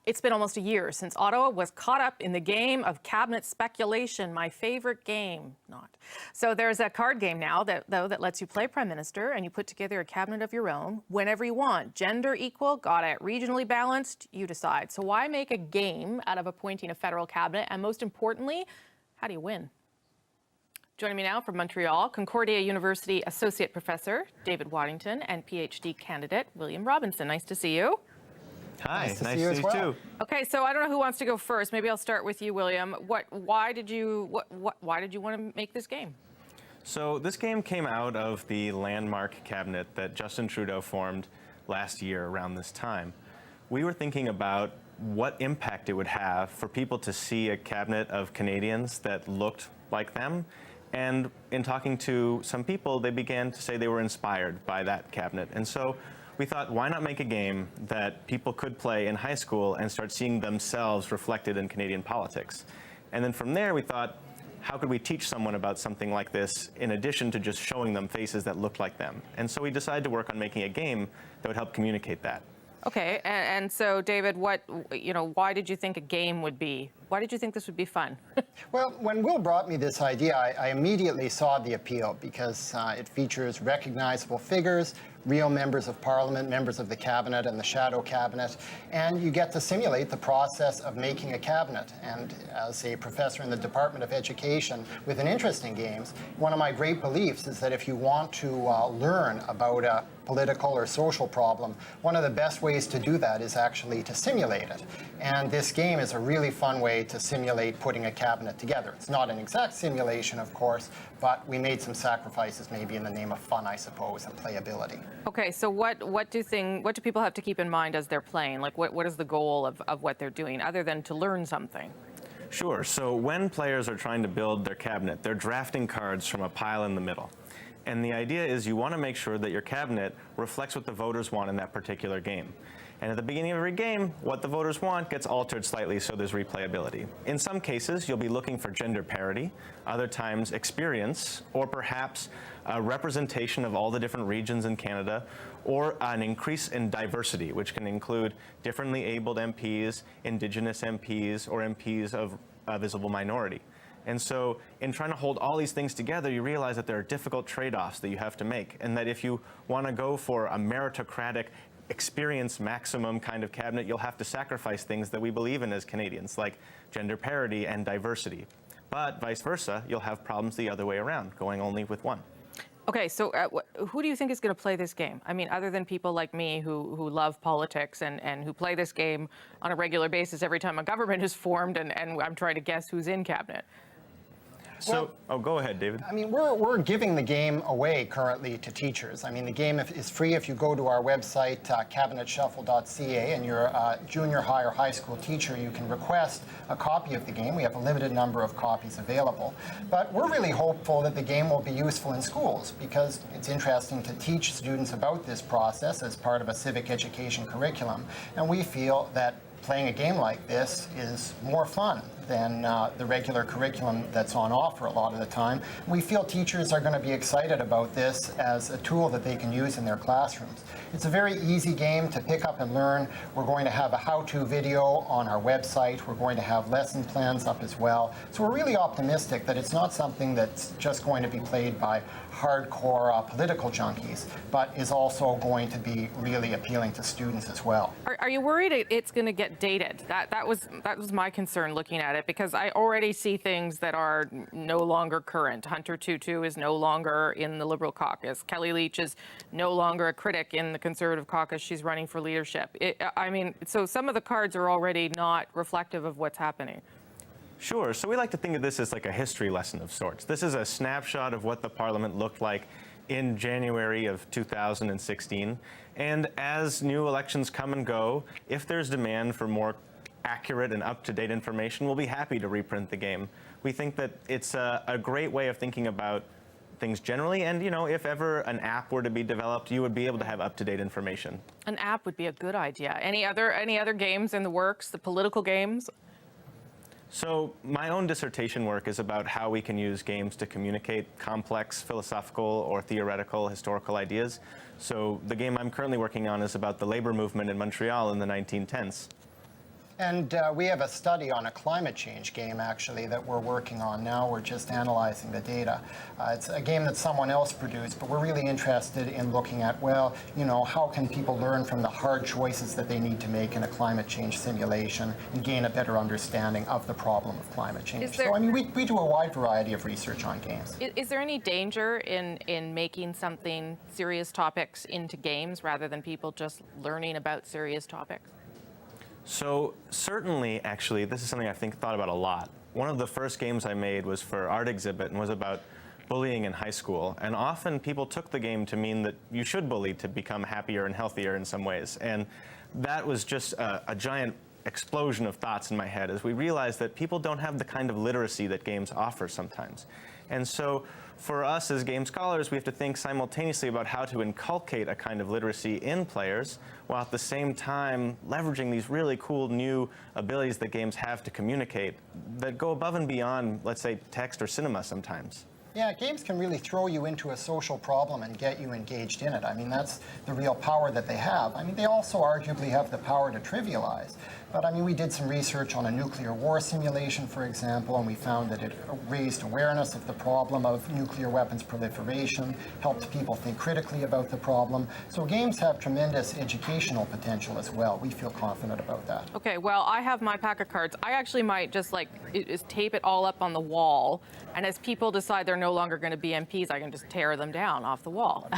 It's been almost a year since Ottawa was caught up in the game of cabinet speculation, my favorite game, not. So there's a card game now that lets you play Prime Minister and you put together a cabinet of your own whenever you want. Gender equal, got it regionally balanced, you decide. So why make a game out of appointing a federal cabinet? And most importantly, how do you win? Joining me now from Montreal, Concordia University Associate Professor David Waddington and PhD candidate William Robinson. Nice to see you. Hi, nice to see you too. Okay, so I don't know who wants to go first. Maybe I'll start with you, William. Why did you want to make this game? So this game came out of the landmark cabinet that Justin Trudeau formed last year around this time. We were thinking about what impact it would have for people to see a cabinet of Canadians that looked like them. And in talking to some people, they began to say they were inspired by that cabinet. And so we thought, why not make a game that people could play in high school and start seeing themselves reflected in Canadian politics? And then from there, we thought, how could we teach someone about something like this in addition to just showing them faces that looked like them? And so we decided to work on making a game that would help communicate that. Okay, and so David, why did you think a game would be? Why did you think this would be fun? Well, when Will brought me this idea, I immediately saw the appeal because it features recognizable figures, real members of parliament, members of the cabinet and the shadow cabinet, and you get to simulate the process of making a cabinet. And as a professor in the Department of Education with an interest in games, one of my great beliefs is that if you want to learn about a political or social problem, one of the best ways to do that is actually to simulate it. And this game is a really fun way to simulate putting a cabinet together. It's not an exact simulation, of course, but we made some sacrifices maybe in the name of fun, I suppose, and playability. Okay, so what do people have to keep in mind as they're playing? Like what is the goal of what they're doing other than to learn something? Sure, so when players are trying to build their cabinet, they're drafting cards from a pile in the middle. And the idea is you want to make sure that your cabinet reflects what the voters want in that particular game. And at the beginning of every game, what the voters want gets altered slightly so there's replayability. In some cases, you'll be looking for gender parity, other times experience, or perhaps a representation of all the different regions in Canada, or an increase in diversity, which can include differently abled MPs, Indigenous MPs, or MPs of a visible minority. And so in trying to hold all these things together, you realize that there are difficult trade-offs that you have to make, and that if you want to go for a meritocratic experience maximum kind of cabinet, you'll have to sacrifice things that we believe in as Canadians, like gender parity and diversity. But vice versa, you'll have problems the other way around, going only with one. Okay, so who do you think is going to play this game? I mean, other than people like me who love politics and who play this game on a regular basis every time a government is formed and I'm trying to guess who's in cabinet. So, go ahead, David. I mean, we're giving the game away currently to teachers. I mean, the game is free if you go to our website, cabinetshuffle.ca, and you're a junior high or high school teacher, you can request a copy of the game. We have a limited number of copies available. But we're really hopeful that the game will be useful in schools because it's interesting to teach students about this process as part of a civic education curriculum. And we feel that playing a game like this is more fun than the regular curriculum that's on offer a lot of the time. We feel teachers are going to be excited about this as a tool that they can use in their classrooms. It's a very easy game to pick up and learn. We're going to have a how-to video on our website. We're going to have lesson plans up as well. So we're really optimistic that it's not something that's just going to be played by hardcore political junkies, but is also going to be really appealing to students as well. Are you worried it's going to get dated? That was my concern looking at it, because I already see things that are no longer current. Hunter Tutu is no longer in the Liberal caucus. Kelly Leach is no longer a critic in the Conservative caucus. She's running for leadership. So some of the cards are already not reflective of what's happening. Sure. So we like to think of this as like a history lesson of sorts. This is a snapshot of what the Parliament looked like in January of 2016. And as new elections come and go, if there's demand for more accurate and up-to-date information, we'll be happy to reprint the game. We think that it's a great way of thinking about things generally, and if ever an app were to be developed, you would be able to have up-to-date information. An app would be a good idea. Any other games in the works, the political games? So my own dissertation work is about how we can use games to communicate complex philosophical or theoretical historical ideas. So the game I'm currently working on is about the labor movement in Montreal in the 1910s. And we have a study on a climate change game, actually, that we're working on now. We're just analyzing the data. It's a game that someone else produced, but we're really interested in looking at, well, you know, how can people learn from the hard choices that they need to make in a climate change simulation and gain a better understanding of the problem of climate change. So, I mean, we do a wide variety of research on games. Is there any danger in making something serious topics into games rather than people just learning about serious topics? So certainly, actually, this is something I thought about a lot. One of the first games I made was for art exhibit and was about bullying in high school. And often people took the game to mean that you should bully to become happier and healthier in some ways. And that was just a giant explosion of thoughts in my head as we realized that people don't have the kind of literacy that games offer sometimes. And so for us as game scholars, we have to think simultaneously about how to inculcate a kind of literacy in players while at the same time leveraging these really cool new abilities that games have to communicate that go above and beyond, let's say, text or cinema sometimes. Yeah, games can really throw you into a social problem and get you engaged in it. I mean, that's the real power that they have. I mean, they also arguably have the power to trivialize. But I mean, we did some research on a nuclear war simulation, for example, and we found that it raised awareness of the problem of nuclear weapons proliferation, helped people think critically about the problem. So games have tremendous educational potential as well. We feel confident about that. Okay, well, I have my pack of cards. I actually might just tape it all up on the wall, and as people decide they're no longer going to be MPs, I can just tear them down off the wall.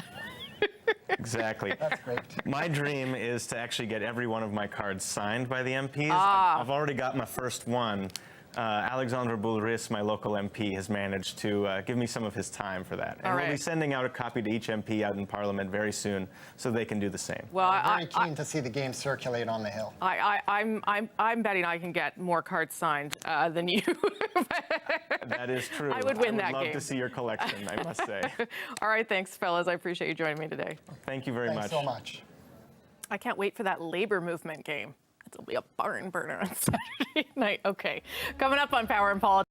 Exactly. That's great. My dream is to actually get every one of my cards signed by the MPs. I've already got my first one. Alexandre Boulris, my local MP, has managed to give me some of his time for that. And we'll be sending out a copy to each MP out in Parliament very soon so they can do the same. Well, I'm very keen to see the game circulate on the Hill. I'm betting I can get more cards signed than you. That is true. I would win that game. I would love to see your collection, I must say. All right, thanks, fellas. I appreciate you joining me today. Thank you very much. Thanks so much. I can't wait for that labor movement game. It'll be a barn burner on Saturday night. Okay, coming up on Power and Politics.